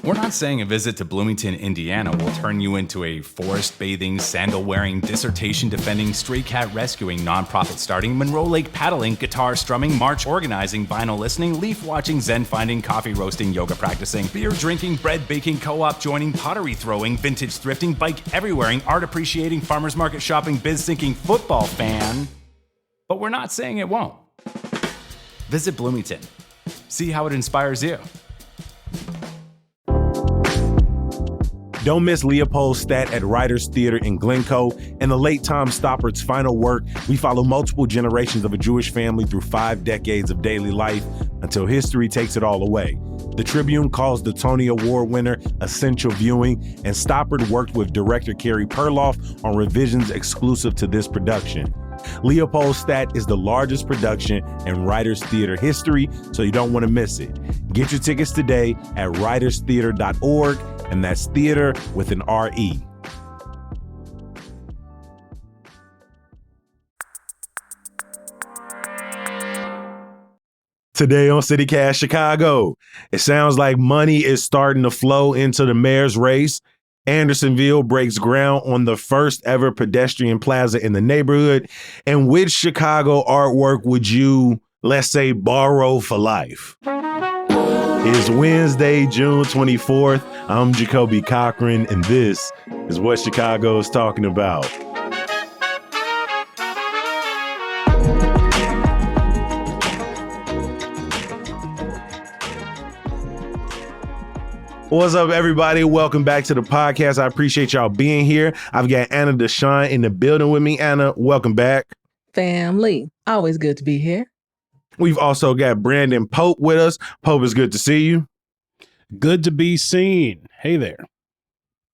We're not saying a visit to Bloomington, Indiana will turn you into a forest-bathing, sandal-wearing, dissertation-defending, stray cat rescuing, nonprofit starting, Monroe Lake paddling, guitar strumming, march organizing, vinyl listening, leaf watching, zen finding, coffee roasting, yoga practicing, beer drinking, bread baking, co-op joining, pottery throwing, vintage thrifting, bike everywhereing, art appreciating, farmers market shopping, biz thinking, football fan. But we're not saying it won't. Visit Bloomington. See how it inspires you. Don't miss Leopold Stat at Writers Theater in Glencoe. In the late Tom Stoppard's final work, we follow multiple generations of a Jewish family through 5 decades of daily life until history takes it all away. The Tribune calls the Tony Award winner essential viewing, and Stoppard worked with director Carrie Perloff on revisions exclusive to this production. Leopold Stat is the largest production in Writers Theater history, so you don't want to miss it. Get your tickets today at writerstheater.org, and that's theater with an R-E. Today on CityCast Chicago, it sounds like money is starting to flow into the mayor's race. Andersonville breaks ground on the first ever pedestrian plaza in the neighborhood. And which Chicago artwork would you, let's say, borrow for life? It's Wednesday, June 24th. I'm Jacoby Cochran, and this is what Chicago is talking about. What's up, everybody? Welcome back to the podcast. I appreciate y'all being here. I've got Anna Deshawn in the building with me. Anna, welcome back. Family. Always good to be here. We've also got Brandon Pope with us. Pope, it's good to see you. Good to be seen. Hey there.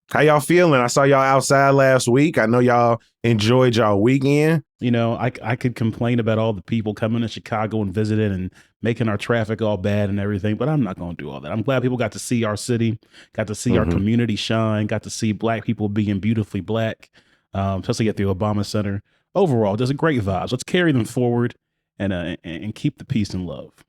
How y'all feeling? I saw y'all outside last week. I know y'all enjoyed y'all weekend. You know, I could complain about all the people coming to Chicago and visiting and making our traffic all bad and everything, but I'm not going to do all that. I'm glad people got to see our city, got to see our community shine, got to see Black people being beautifully Black, especially at the Obama Center. Overall, just a great vibes. Let's carry them forward and keep the peace and love.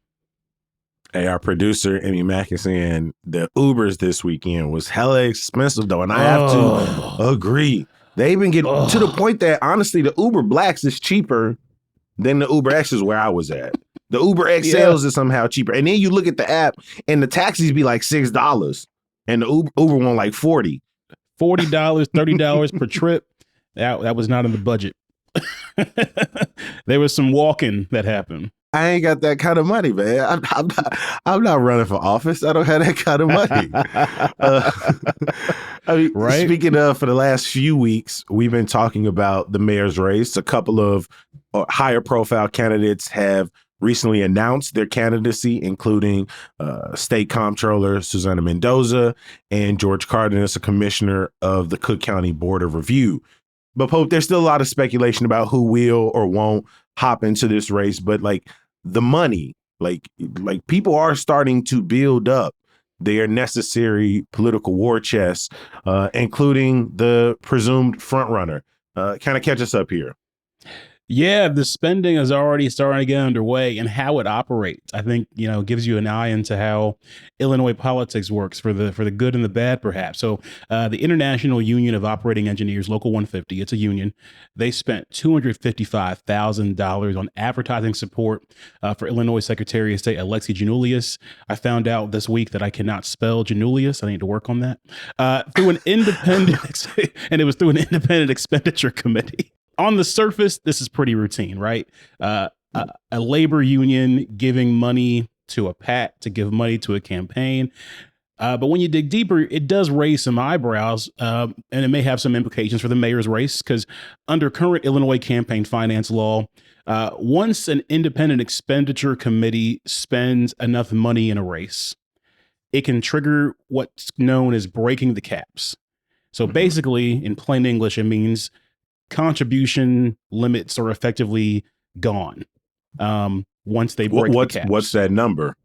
Hey, our producer, Emmy Mack, is saying the Ubers this weekend was hella expensive, though, and I have to agree. They've been getting to the point that, honestly, the Uber Blacks is cheaper than the Uber X's where I was at. The Uber XLs is somehow cheaper. And then you look at the app, and the taxis be like $6, and the Uber one like $40. $40, $30 per trip. That was not in the budget. There was some walking that happened. I ain't got that kind of money, man. I'm not running for office. I don't have that kind of money. I mean, right? Speaking of, for the last few weeks, we've been talking about the mayor's race. A couple of higher profile candidates have recently announced their candidacy, including State Comptroller Susana Mendoza and George Cardenas, a commissioner of the Cook County Board of Review. But Pope, there's still a lot of speculation about who will or won't hop into this race. But like the money, like people are starting to build up their necessary political war chest, including the presumed frontrunner. Kind of catch us up here. Yeah, the spending is already starting to get underway, and how it operates, I think, gives you an eye into how Illinois politics works for the good and the bad, perhaps. So the International Union of Operating Engineers, Local 150, it's a union. They spent $255,000 on advertising support for Illinois Secretary of State Alexi Giannoulias. I found out this week that I cannot spell Giannoulias. I need to work on that. Through an independent, and it was through an independent expenditure committee. On the surface, this is pretty routine, right? A labor union giving money to a PAC to give money to a campaign. But when you dig deeper, it does raise some eyebrows, and it may have some implications for the mayor's race, because under current Illinois campaign finance law, once an independent expenditure committee spends enough money in a race, it can trigger what's known as breaking the caps. So basically, in plain English, it means contribution limits are effectively gone once they break the caps. What's that number?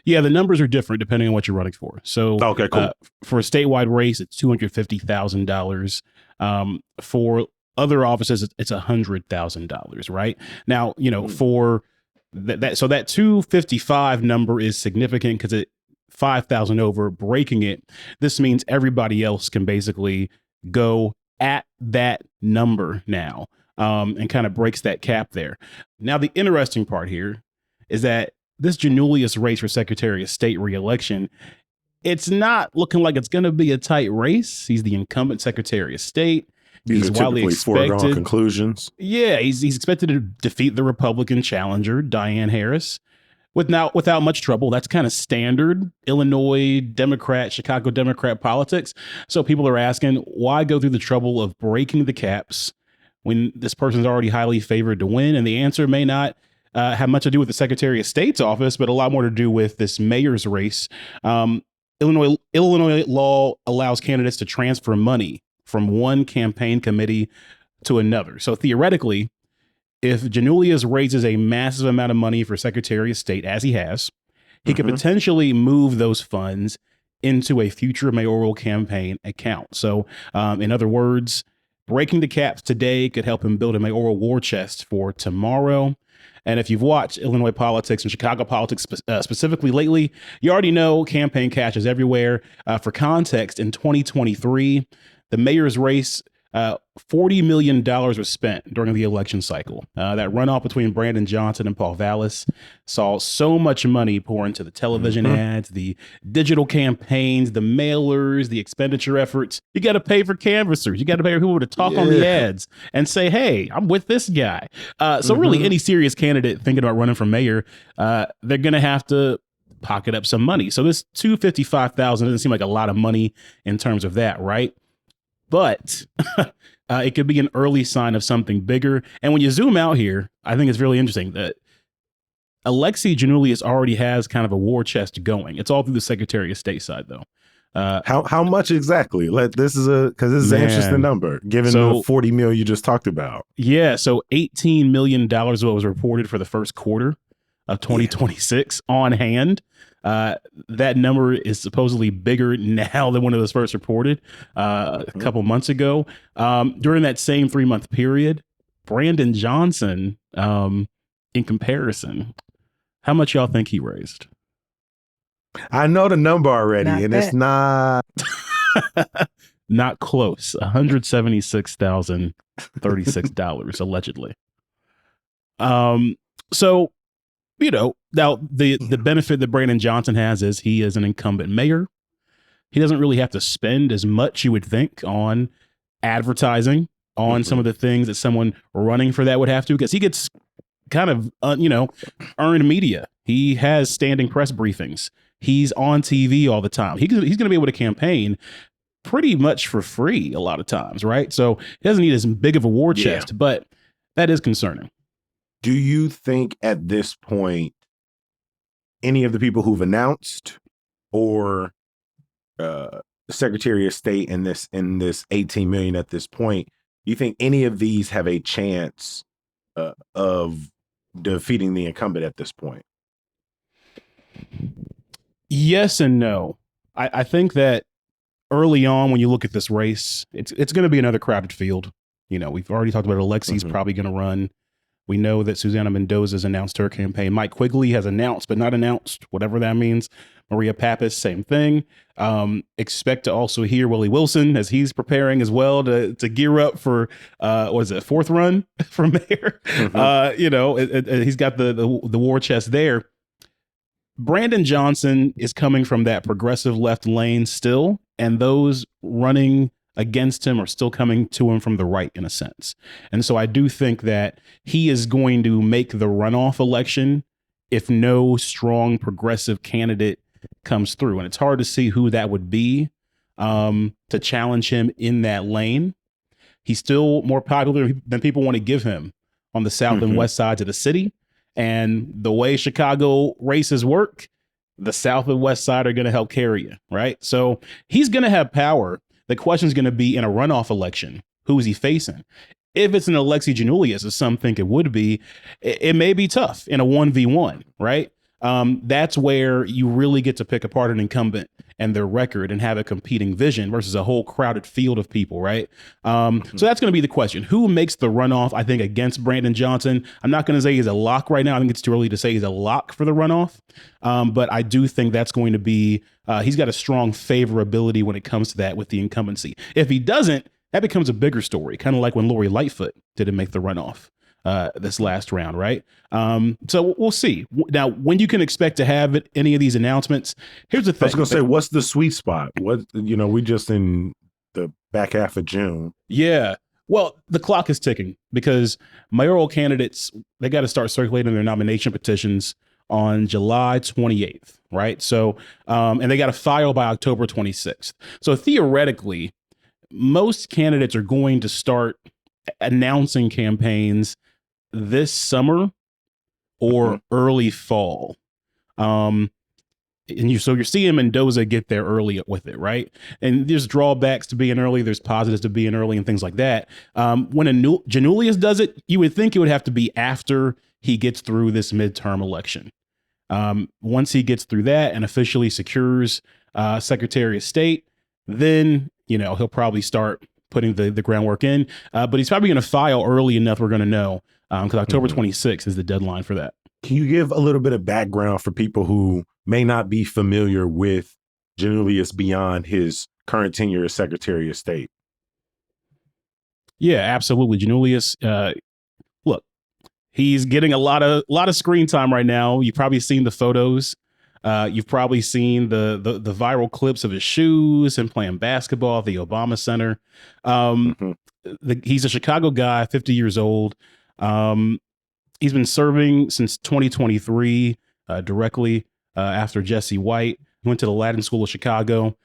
Yeah, the numbers are different depending on what you're running for. So okay, cool. For a statewide race, it's $250,000. For other offices, it's $100,000, right? Now, for that 255 number is significant because it 5,000 over, breaking it. This means everybody else can basically go at that number now, and kind of breaks that cap there. Now, the interesting part here is that this Janulius race for Secretary of State reelection, it's not looking like it's going to be a tight race. He's the incumbent Secretary of State. These He's are widely typically foregone expected. conclusions. Yeah, he's expected to defeat the Republican challenger, Diane Harris, without much trouble. That's kind of standard Illinois Democrat, Chicago Democrat politics. So people are asking, why go through the trouble of breaking the caps when this person's already highly favored to win? And the answer may not have much to do with the Secretary of State's office, but a lot more to do with this mayor's race. Illinois law allows candidates to transfer money from one campaign committee to another. So theoretically, if Janulius raises a massive amount of money for Secretary of State, as he has, he could potentially move those funds into a future mayoral campaign account. So in other words, breaking the caps today could help him build a mayoral war chest for tomorrow. And if you've watched Illinois politics and Chicago politics specifically lately, you already know campaign cash is everywhere. For context, in 2023, the mayor's race, $40 million was spent during the election cycle. That runoff between Brandon Johnson and Paul Vallis saw so much money pour into the television ads, the digital campaigns, the mailers, the expenditure efforts. You got to pay for canvassers. You got to pay for people to talk on the ads and say, hey, I'm with this guy. So really any serious candidate thinking about running for mayor, they're going to have to pocket up some money. So this $255,000 doesn't seem like a lot of money in terms of that, right? But it could be an early sign of something bigger. And when you zoom out here, I think it's really interesting that Alexei Janulius already has kind of a war chest going. It's all through the Secretary of State side, though. How much exactly? This is an interesting number, given the 40 mil you just talked about. Yeah, so $18 million was reported for the first quarter of 2026 on hand. That number is supposedly bigger now than when it was first reported a couple months ago. During that same 3-month period, Brandon Johnson, in comparison, how much y'all think he raised? I know the number already, it's not not close. $176,036 allegedly. So, you know, now the benefit that Brandon Johnson has is he is an incumbent mayor. He doesn't really have to spend as much, you would think, on advertising, on some of the things that someone running for that would have to, because he gets kind of, earned media. He has standing press briefings. He's on TV all the time. He's going to be able to campaign pretty much for free a lot of times, right? So he doesn't need as big of a war chest, but that is concerning. Do you think at this point, any of the people who've announced or Secretary of State in this 18 million at this point, you think any of these have a chance of defeating the incumbent at this point? Yes and no. I think that early on, when you look at this race, it's going to be another crowded field. You know, we've already talked about Alexei's probably going to run. We know that Susana Mendoza's announced her campaign. Mike Quigley has announced, but not announced, whatever that means. Maria Pappas, same thing. Expect to also hear Willie Wilson as he's preparing as well to gear up for, fourth run for mayor? He's got the war chest there. Brandon Johnson is coming from that progressive left lane still, and those running against him are still coming to him from the right in a sense. And so I do think that he is going to make the runoff election if no strong progressive candidate comes through. And it's hard to see who that would be to challenge him in that lane. He's still more popular than people want to give him on the south and west sides of the city. And the way Chicago races work, the south and west side are going to help carry you, right? So he's going to have power. The question is going to be in a runoff election, who is he facing? If it's an Alexei Janulius, as some think it would be, it may be tough in a 1v1, right? That's where you really get to pick apart an incumbent and their record and have a competing vision versus a whole crowded field of people, right? So that's going to be the question. Who makes the runoff, I think, against Brandon Johnson? I'm not going to say he's a lock right now. I think it's too early to say he's a lock for the runoff. But I do think that's going to be, he's got a strong favorability when it comes to that with the incumbency. If he doesn't, that becomes a bigger story, kind of like when Lori Lightfoot didn't make the runoff this last round, right? So we'll see. Now, when you can expect to have any of these announcements, here's the thing. I was going to say, what's the sweet spot? We just in the back half of June. Yeah. Well, the clock is ticking because mayoral candidates, they got to start circulating their nomination petitions on July 28th, right? So, and they got to file by October 26th. So theoretically, most candidates are going to start announcing campaigns this summer or early fall. So you're seeing Mendoza get there early with it, right? And there's drawbacks to being early, there's positives to being early and things like that. When Janulius does it, you would think it would have to be after he gets through this midterm election. Once he gets through that and officially secures Secretary of State, then, he'll probably start putting the groundwork in. But he's probably going to file early enough we're going to know, because October 26th is the deadline for that. Can you give a little bit of background for people who may not be familiar with Janulius beyond his current tenure as Secretary of State? Yeah, absolutely. Janulius, look, he's getting a lot of screen time right now. You've probably seen the photos. You've probably seen the viral clips of his shoes and playing basketball at the Obama Center. He's a Chicago guy, 50 years old. He's been serving since 2023 directly after Jesse White. He went to the Latin School of Chicago.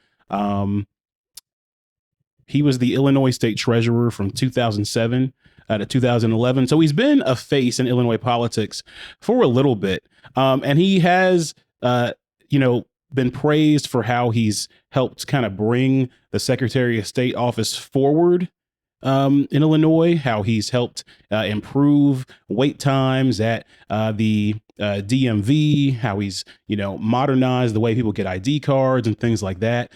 He was the Illinois State Treasurer from 2007 to 2011. So he's been a face in Illinois politics for a little bit. And he has been praised for how he's helped kind of bring the Secretary of State office forward in Illinois, how he's helped improve wait times at the DMV, how he's, modernized the way people get ID cards and things like that.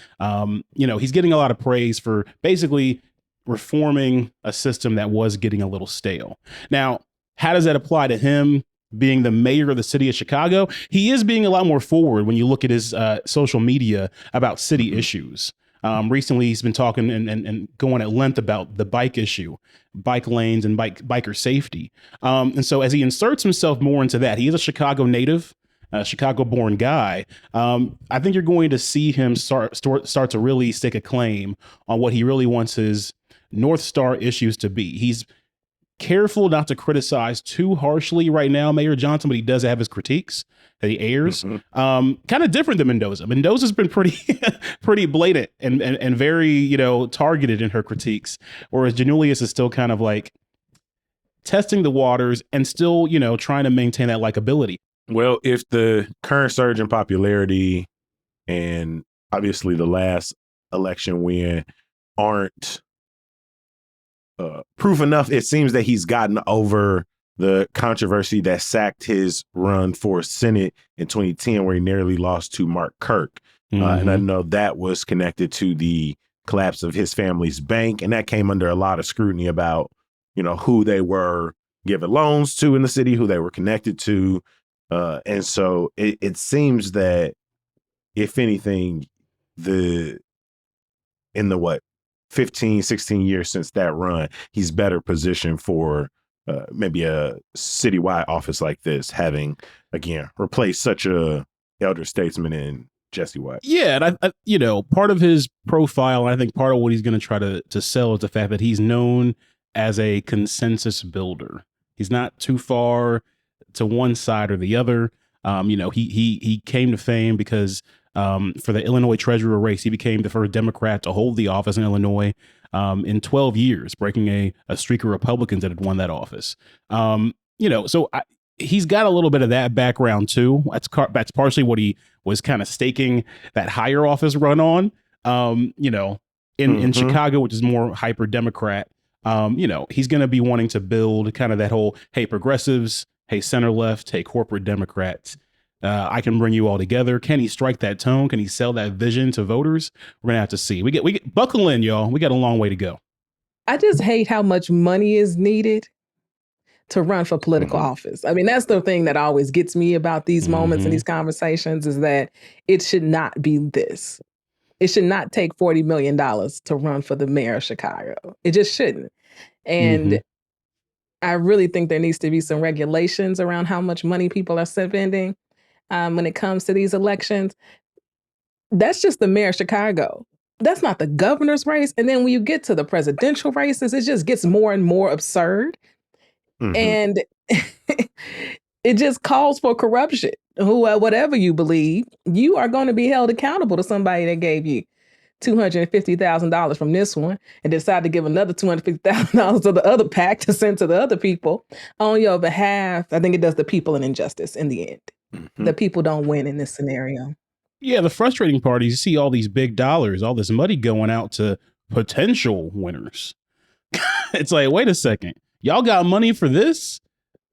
He's getting a lot of praise for basically reforming a system that was getting a little stale. Now, how does that apply to him being the mayor of the city of Chicago? He is being a lot more forward when you look at his social media about city issues. Recently, he's been talking and going at length about the bike issue, bike lanes and biker safety. And so as he inserts himself more into that, he is a Chicago native, a Chicago-born guy. I think you're going to see him start to really stake a claim on what he really wants his North Star issues to be. He's careful not to criticize too harshly right now, Mayor Johnson, but he does have his critiques that he airs. Kind of different than Mendoza. Mendoza's been pretty blatant and very, targeted in her critiques, whereas Janulius is still kind of like testing the waters and still, trying to maintain that likability. Well, if the current surge in popularity and obviously the last election win aren't proof enough, it seems that he's gotten over the controversy that sacked his run for Senate in 2010, where he narrowly lost to Mark Kirk. And I know that was connected to the collapse of his family's bank. And that came under a lot of scrutiny about, who they were giving loans to in the city, who they were connected to. And so it seems that, if anything, in the 15, 16 years since that run, he's better positioned for maybe a citywide office like this, having, again, replaced such a elder statesman in Jesse White. Yeah, and I part of his profile, and I think part of what he's going to try to sell is the fact that he's known as a consensus builder. He's not too far to one side or the other. He came to fame because for the Illinois treasurer race, he became the first Democrat to hold the office in Illinois in 12 years, breaking a streak of Republicans that had won that office. He's got a little bit of that background too. That's partially what he was kind of staking that higher office run on. In Chicago, which is more hyper Democrat. He's going to be wanting to build kind of that whole, hey, progressives, hey, center left, hey, corporate Democrats, I can bring you all together. Can he strike that tone? Can he sell that vision to voters? We're gonna have to see. We get buckle in, y'all. We got a long way to go. I just hate how much money is needed to run for political Mhm. office. I mean, that's the thing that always gets me about these moments and these conversations is that it should not be this. It should not take $40 million to run for the mayor of Chicago. It just shouldn't. And I really think there needs to be some regulations around how much money people are spending when it comes to these elections. That's just the mayor of Chicago. That's not the governor's race. And then when you get to the presidential races, it just gets more and more absurd. And it just calls for corruption. Whatever you believe, you are going to be held accountable to somebody that gave you $250,000 from this one and decide to give another $250,000 to the other PAC to send to the other people on your behalf. I think it does the people an injustice in the end. The people don't win in this scenario. Yeah, the frustrating part is you see all these big dollars, all this money going out to potential winners. It's like, wait a second, y'all got money for this?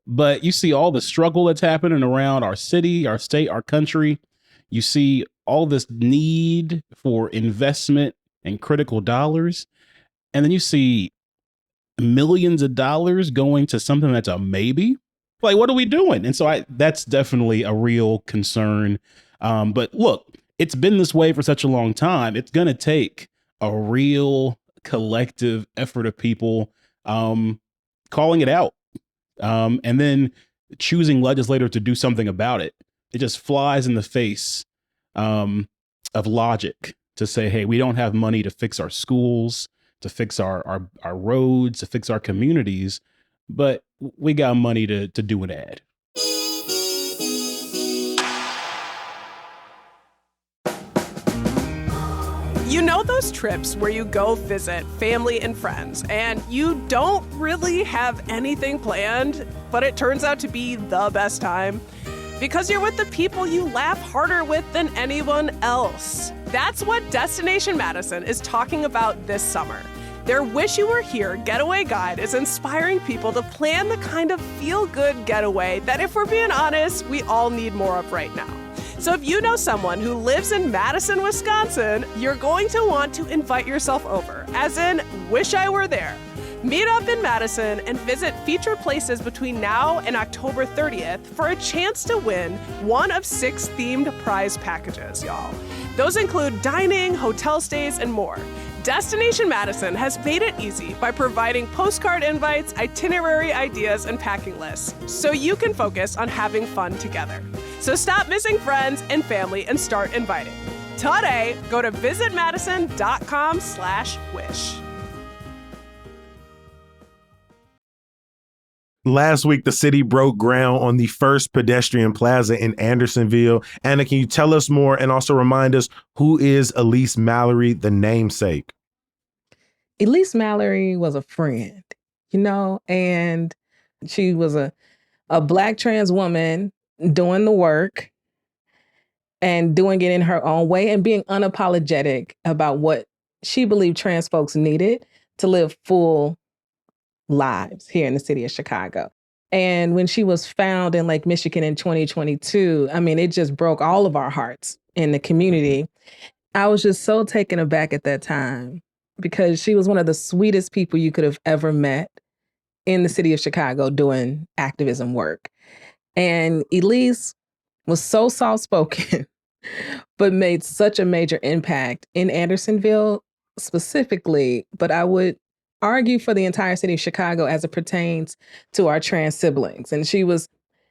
But you see all the struggle that's happening around our city, our state, our country. You see all this need for investment and critical dollars. And then you see millions of dollars going to something that's a maybe. Like, what are we doing? And so that's definitely a real concern. But look, it's been this way for such a long time. It's going to take a real collective effort of people calling it out and then choosing legislators to do something about it. It just flies in the face of logic to say, hey, we don't have money to fix our schools, to fix our roads, to fix our communities, but we got money to do an ad. You know those trips where you go visit family and friends and you don't really have anything planned, but it turns out to be the best time? Because you're with the people you laugh harder with than anyone else. That's what Destination Madison is talking about this summer. Their Wish You Were Here getaway guide is inspiring people to plan the kind of feel-good getaway that, if we're being honest, we all need more of right now. So if you know someone who lives in Madison, Wisconsin, you're going to want to invite yourself over, as in, wish I were there. Meet up in Madison and visit featured places between now and October 30th for a chance to win one of 6 themed prize packages, y'all. Those include dining, hotel stays, and more. Destination Madison has made it easy by providing postcard invites, itinerary ideas, and packing lists, so you can focus on having fun together. So stop missing friends and family and start inviting. Today, go to visitmadison.com/wish. Last week, the city broke ground on the first pedestrian plaza in Andersonville. Anna, can you tell us more and also remind us who is Elise Malary, the namesake? Elise Malary was a friend, and she was a Black trans woman doing the work and doing it in her own way and being unapologetic about what she believed trans folks needed to live full lives here in the city of Chicago. And when she was found in Lake Michigan in 2022, I mean, it just broke all of our hearts in the community. I was just so taken aback at that time because she was one of the sweetest people you could have ever met in the city of Chicago doing activism work. And Elise was so soft-spoken, but made such a major impact in Andersonville specifically, but I would argue for the entire city of Chicago as it pertains to our trans siblings. And she was,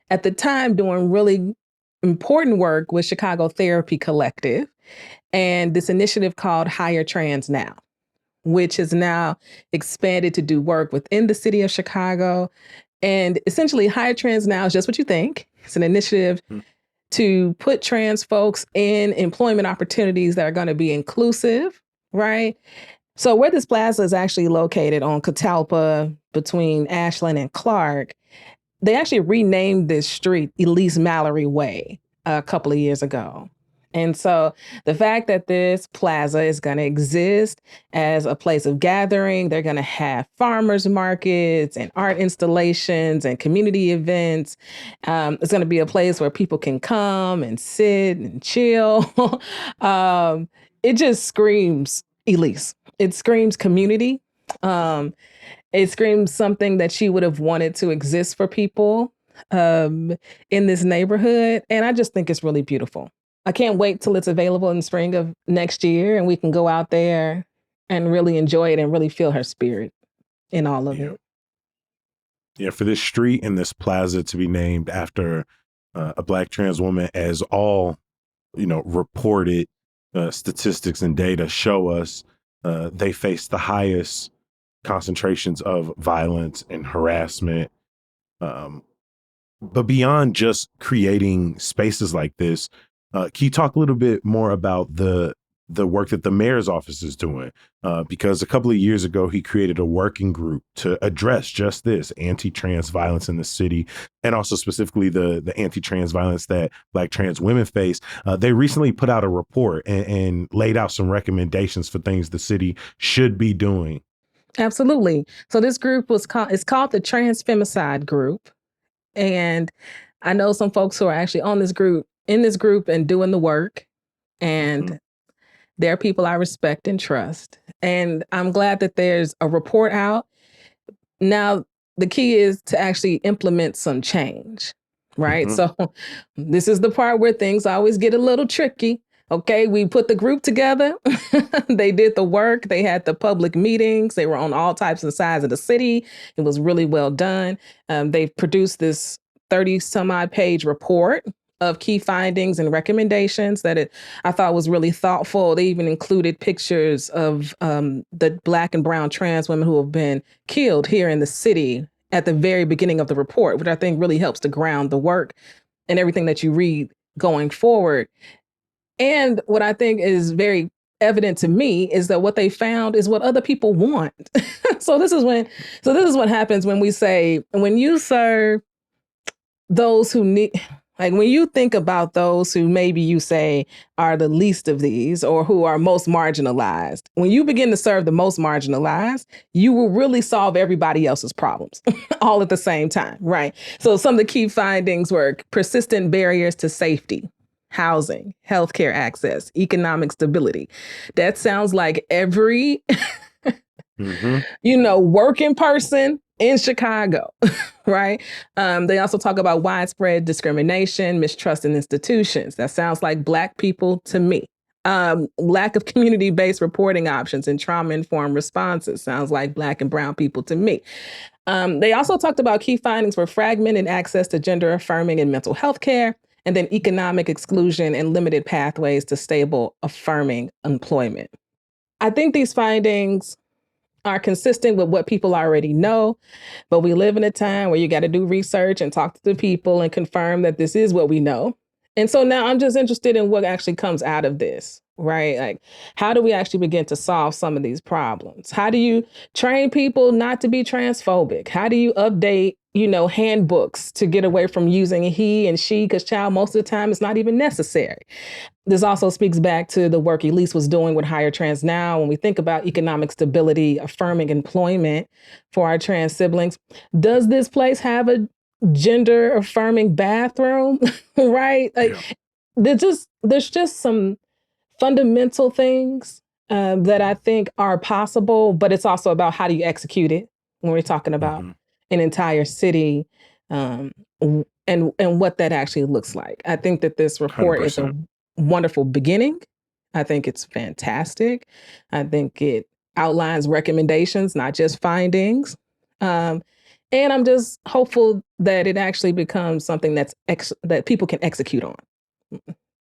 at the time, doing really important work with Chicago Therapy Collective and this initiative called Hire Trans Now, which has now expanded to do work within the city of Chicago. And essentially, Hire Trans Now is just what you think. It's an initiative to put trans folks in employment opportunities that are going to be inclusive, right? So where this plaza is actually located on Catalpa between Ashland and Clark, they actually renamed this street Elise Malary Way a couple of years ago. And so the fact that this plaza is going to exist as a place of gathering, they're going to have farmers markets and art installations and community events. It's going to be a place where people can come and sit and chill. It just screams Elise. It screams community. It screams something that she would have wanted to exist for people in this neighborhood. And I just think it's really beautiful. I can't wait till it's available in spring of next year and we can go out there and really enjoy it and really feel her spirit in all of it. Yeah, for this street and this plaza to be named after a Black trans woman, as all, reported statistics and data show us, they face the highest concentrations of violence and harassment. But beyond just creating spaces like this, can you talk a little bit more about the work that the mayor's office is doing? Because a couple of years ago, he created a working group to address just this anti-trans violence in the city, and also specifically the anti-trans violence that Black trans women face. They recently put out a report and laid out some recommendations for things the city should be doing. Absolutely. So this group it's called the Trans Femicide Group. And I know some folks who are actually in this group and doing the work. And they're people I respect and trust. And I'm glad that there's a report out. Now, the key is to actually implement some change, right? So this is the part where things always get a little tricky. Okay, we put the group together. They did the work. They had the public meetings. They were on all types and sides of the city. It was really well done. They produced this 30 some odd page report of key findings and recommendations that I thought was really thoughtful. They even included pictures of the Black and brown trans women who have been killed here in the city at the very beginning of the report, which I think really helps to ground the work and everything that you read going forward. And what I think is very evident to me is that what they found is what other people want. So this is what happens when we say, when you serve those who need, like when you think about those who maybe you say are the least of these or who are most marginalized, when you begin to serve the most marginalized, you will really solve everybody else's problems all at the same time, right? So some of the key findings were persistent barriers to safety, housing, healthcare access, economic stability. That sounds like every, working person in Chicago, right? They also talk about widespread discrimination, mistrust in institutions. That sounds like Black people to me. Lack of community-based reporting options and trauma-informed responses sounds like Black and brown people to me. They also talked about key findings were fragmented access to gender-affirming and mental health care, and then economic exclusion and limited pathways to stable, affirming employment. I think these findings are consistent with what people already know, but we live in a time where you got to do research and talk to the people and confirm that this is what we know. And so now I'm just interested in what actually comes out of this, right? Like, how do we actually begin to solve some of these problems? How do you train people not to be transphobic? How do you update, handbooks to get away from using he and she? Because child, most of the time it's not even necessary. This also speaks back to the work Elise was doing with Hire Trans Now. When we think about economic stability, affirming employment for our trans siblings, does this place have a gender affirming bathroom? Right? Like, there's just some fundamental things that I think are possible, but it's also about how do you execute it when we're talking about an entire city and what that actually looks like. I think that this report 100%. Is a wonderful beginning. I think it's fantastic. I think it outlines recommendations, not just findings. And I'm just hopeful that it actually becomes something that people can execute on.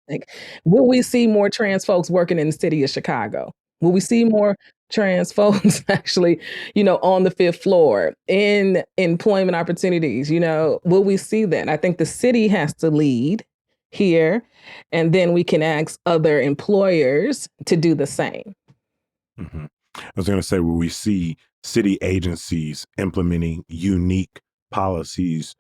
Like, will we see more trans folks working in the city of Chicago? Will we see more trans folks actually, on the fifth floor in employment opportunities? Will we see that? I think the city has to lead here, and then we can ask other employers to do the same. I was going to say, will we see city agencies implementing unique policies,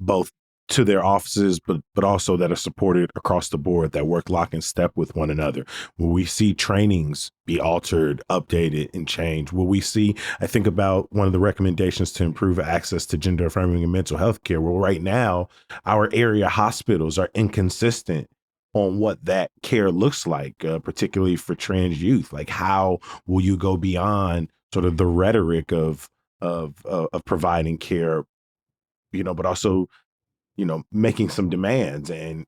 both to their offices, but also that are supported across the board, that work lock and step with one another. Will we see trainings be altered, updated, and changed? Will we see, I think about one of the recommendations to improve access to gender affirming and mental health care. Well, right now, our area hospitals are inconsistent on what that care looks like, particularly for trans youth. Like, how will you go beyond sort of the rhetoric of providing care, but also making some demands and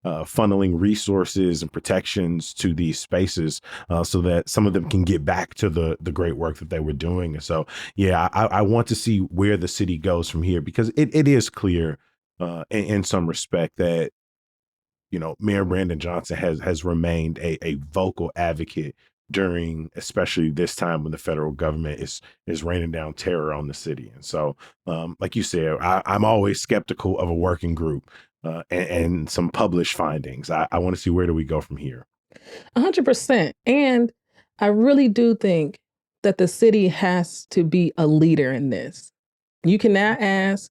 funneling resources and protections to these spaces, so that some of them can get back to the great work that they were doing. And so, yeah, I want to see where the city goes from here, because it is clear in some respect that, Mayor Brandon Johnson has remained a vocal advocate during, especially this time when the federal government is raining down terror on the city. And so, like you said, I'm always skeptical of a working group and some published findings. I want to see, where do we go from here? 100%. And I really do think that the city has to be a leader in this. You can now ask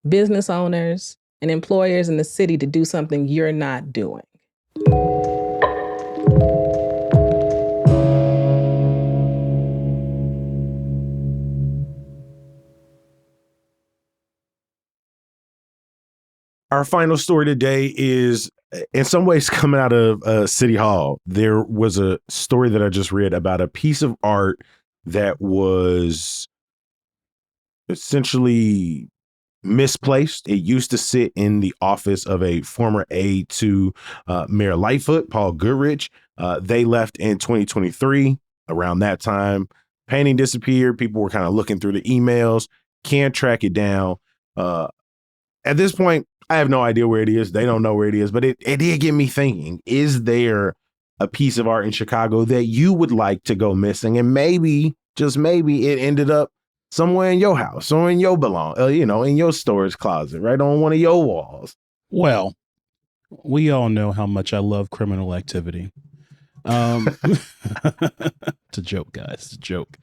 business owners and employers in the city to do something you're not doing. Our final story today is in some ways coming out of City Hall. There was a story that I just read about a piece of art that was essentially misplaced. It used to sit in the office of a former aide to Mayor Lightfoot, Paul Goodrich. They left in 2023. Around that time, painting disappeared. People were kind of looking through the emails, can't track it down. At this point, I have no idea where it is. They don't know where it is, but it did get me thinking, is there a piece of art in Chicago that you would like to go missing? And maybe, just maybe, it ended up somewhere in your house or in your in your storage closet, right on one of your walls. Well, we all know how much I love criminal activity. It's a joke, guys. It's a joke.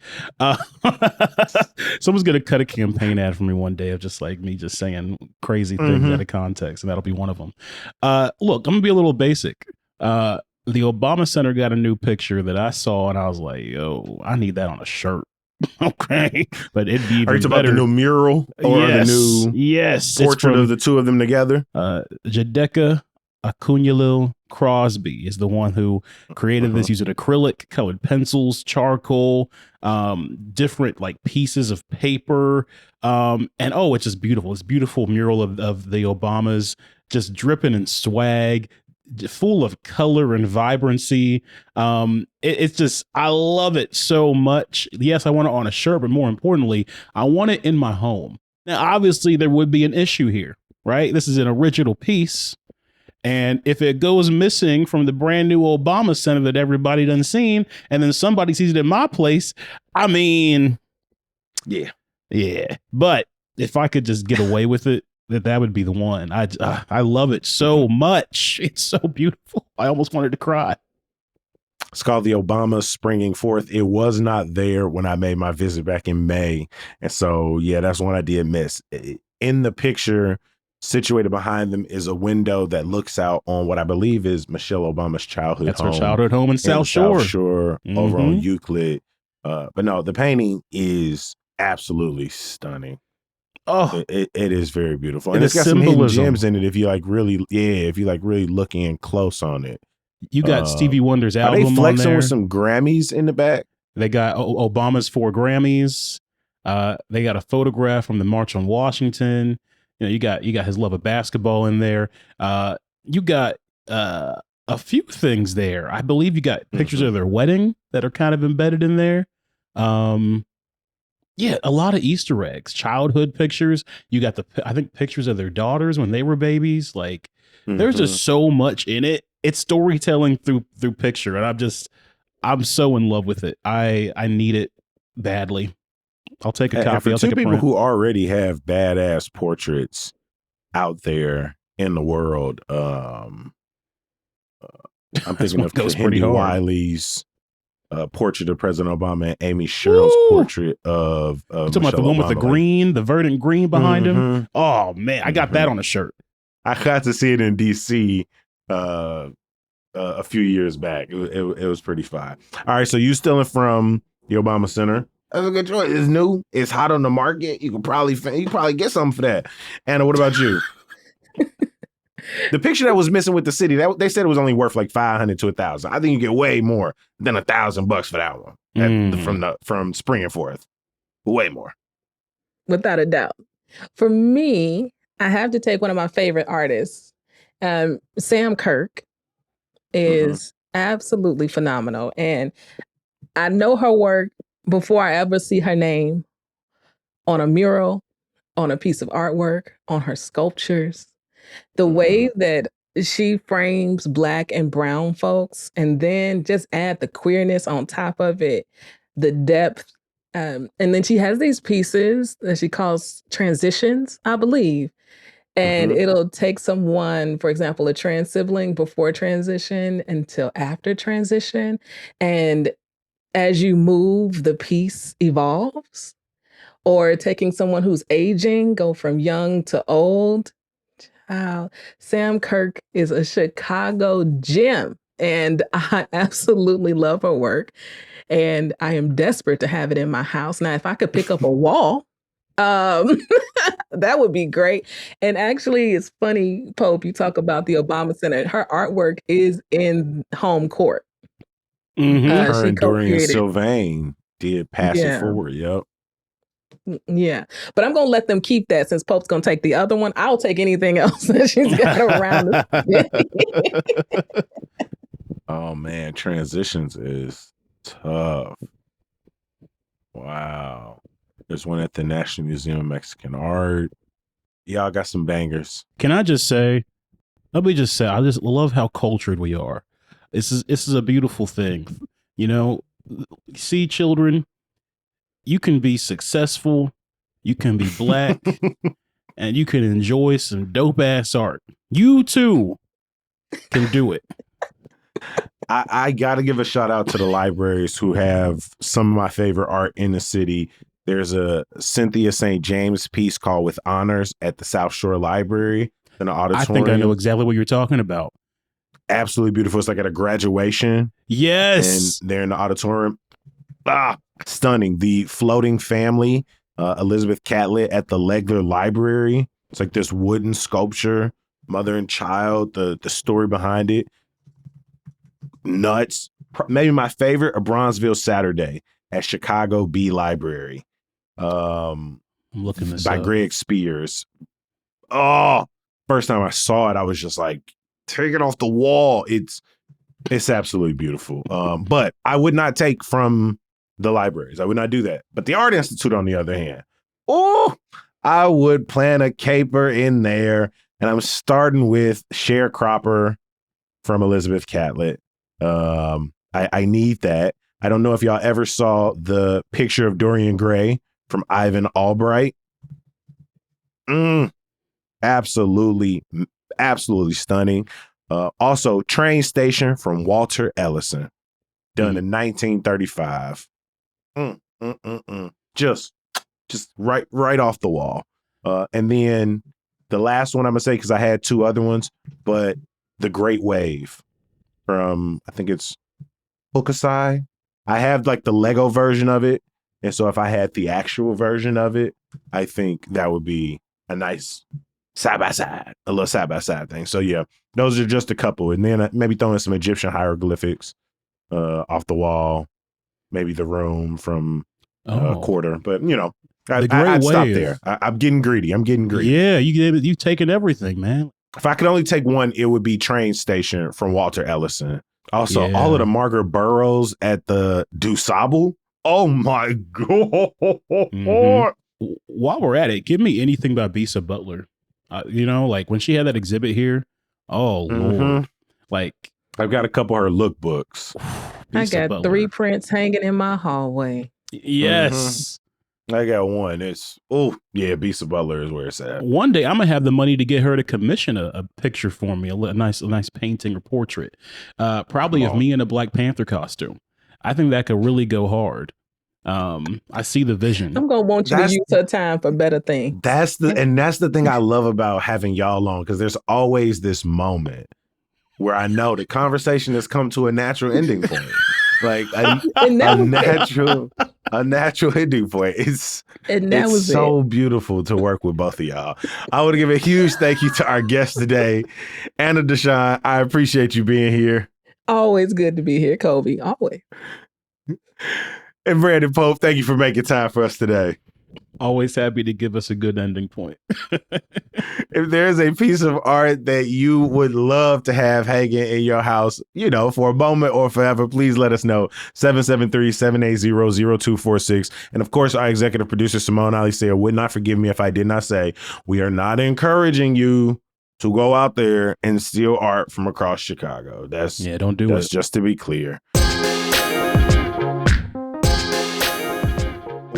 Someone's gonna cut a campaign ad for me one day of just like me just saying crazy things out of context, and that'll be one of them. Look, I'm gonna be a little basic. The Obama Center got a new picture that I saw, and I was like, "Yo, I need that on a shirt." Okay, but it'd be even Are you talking better. about the new mural or Yes, the new portrait of the two of them together? Jadeka Akunyalil Crosby is the one who created this using acrylic colored pencils, charcoal, different like pieces of paper. And it's just beautiful. It's a beautiful mural of the Obamas, just dripping in swag, full of color and vibrancy. It's just, I love it so much. Yes, I want it on a shirt, but more importantly, I want it in my home. Now, obviously there would be an issue here, right? This is an original piece. And if it goes missing from the brand new Obama Center that everybody done seen, and then somebody sees it in my place, I mean, yeah. But if I could just get away with it, that would be the one. I love it so much. It's so beautiful. I almost wanted to cry. It's called the Obama Springing Forth. It was not there when I made my visit back in May. And so, yeah, that's one I did miss. In the picture, situated behind them is a window that looks out on what I believe is Michelle Obama's childhood home. That's her childhood home in South Shore. South Shore, over on Euclid. But no, the painting is absolutely stunning. Oh, it is very beautiful. And the it's got some hidden symbolism. gems in it if you really look in close on it. You got Stevie Wonder's Are album they on flexing there. with some Grammys in the back? They got Obama's 4 Grammys. They got a photograph from the March on Washington. You got his love of basketball in there. You got a few things there. I believe you got pictures of their wedding that are kind of embedded in there. Yeah, a lot of Easter eggs, childhood pictures. You got I think pictures of their daughters when they were babies. Like there's just so much in it. It's storytelling through picture, and I'm so in love with it. I need it badly. I'll take a copy. For I'll two take a people print. who already have badass portraits out there in the world, I'm thinking of goes Henry pretty hard. Wiley's portrait of President Obama and Amy Sherrill's portrait of You talking about the Michelle one with the Obama. green, the verdant green behind him? Mhm. Oh man, I got that on a shirt. I got to see it in DC a few years back. It was pretty fine. All right, so you stealing from the Obama Center. That's a good choice. It's new. It's hot on the market. You can probably get something for that. Anna, what about you? The picture that was missing with the city, they said it was only worth like $500 to $1,000. I think you get way more than $1,000 for that one from Spring and Forth. Way more, Without a doubt. For me, I have to take one of my favorite artists. Sam Kirk is absolutely phenomenal, and I know her work before I ever see her name on a mural, on a piece of artwork, on her sculptures. The way that she frames Black and brown folks, and then just add the queerness on top of it, the depth. And then she has these pieces that she calls transitions, I believe. And it'll take someone, for example, a trans sibling before transition until after transition. And as you move, the piece evolves. Or taking someone who's aging, go from young to old. Sam Kirk is a Chicago gem, and I absolutely love her work. And I am desperate to have it in my house. Now, if I could pick up a wall, that would be great. And actually, it's funny, Pope, you talk about the Obama Center. Her artwork is in home court. Her She and Dorian co-created. Sylvain did Pass It Yeah. Forward. Yep. Yeah. But I'm going to let them keep that since Pope's going to take the other one. I'll take anything else that she's got around the Oh, man. Transitions is tough. Wow. There's one at the National Museum of Mexican Art. Y'all got some bangers. Can I just say, let me just say, I just love how cultured we are. This is a beautiful thing. You know, see, children, you can be successful, you can be Black, and you can enjoy some dope ass art. You too can do it. I got to give a shout out to the libraries who have some of my favorite art in the city. There's a Cynthia St. James piece called With Honors at the South Shore Library in the auditorium. I think I know exactly what you're talking about. Absolutely beautiful. It's like at a graduation. Yes. And they're in the auditorium. Stunning. The Floating Family, Elizabeth Catlett at the Legler Library. It's like this wooden sculpture, mother and child, the story behind it. Nuts. Maybe my favorite, A Bronzeville Saturday at Chicago B Library. I'm looking this by up. Greg Spears. Oh, first time I saw it, I was just like, take it off the wall. It's absolutely beautiful. But I would not take from the libraries. I would not do that. But the Art Institute, on the other hand, I would plan a caper in there. And I'm starting with Sharecropper from Elizabeth Catlett. I need that. I don't know if y'all ever saw the picture of Dorian Gray from Ivan Albright. Absolutely stunning. Also, Train Station from Walter Ellison, done in 1935. Just right off the wall. And then the last one I'm gonna say, because I had two other ones, but The Great Wave from, I think it's Hokusai. I have like the Lego version of it. And so if I had the actual version of it, I think that would be a nice side-by-side, a little side-by-side thing. So yeah, those are just a couple. And then maybe throwing some Egyptian hieroglyphics off the wall. Maybe The Room from Quarter. But, you know, I'd stop there. I'm getting greedy. Yeah, you've taken everything, man. If I could only take one, it would be Train Station from Walter Ellison. Also, all of the Margaret Burroughs at the DuSable. Oh my God. While we're at it, give me anything by Bisa Butler. You know, like when she had that exhibit here. Oh, Lord. Like, I've got a couple of her lookbooks. I got Butler. 3 prints hanging in my hallway. Yes. I got one. It's, Bisa Butler is where it's at. One day I'm gonna have the money to get her to commission a picture for me, a nice painting or portrait, probably of me in a Black Panther costume. I think that could really go hard. I see the vision. I'm gonna want you to use her time for better things. That's the thing I love about having y'all on, because there's always this moment where I know the conversation has come to a natural ending point. Like a natural ending point. It's so beautiful to work with both of y'all. I want to give a huge thank you to our guest today, Anna Deshawn. I appreciate you being here. Always good to be here, Kobe. Always. And Brandon Pope, thank you for making time for us today. Always happy to give us a good ending point. If there's a piece of art that you would love to have hanging in your house, for a moment or forever, please let us know. 773-780-0246. And of course, our executive producer, Simone Alicea, would not forgive me if I did not say, we are not encouraging you to go out there and steal art from across Chicago. Don't do it. That's just to be clear.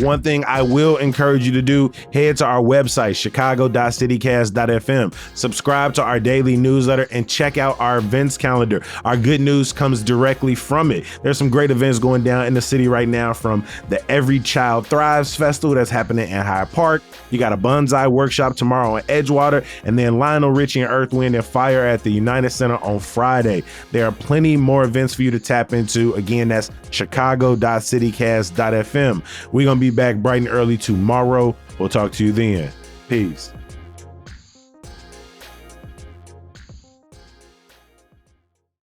One thing I will encourage you to do, head to our website, chicago.citycast.fm. Subscribe to our daily newsletter and check out our events calendar. Our good news comes directly from it. There's some great events going down in the city right now, from the Every Child Thrives Festival that's happening in Hyde Park. You got a bonsai workshop tomorrow in Edgewater, and then Lionel Richie and Earth, Wind & Fire at the United Center on Friday. There are plenty more events for you to tap into. Again, that's chicago.citycast.fm. We're going to be back bright and early tomorrow. We'll talk to you then. Peace.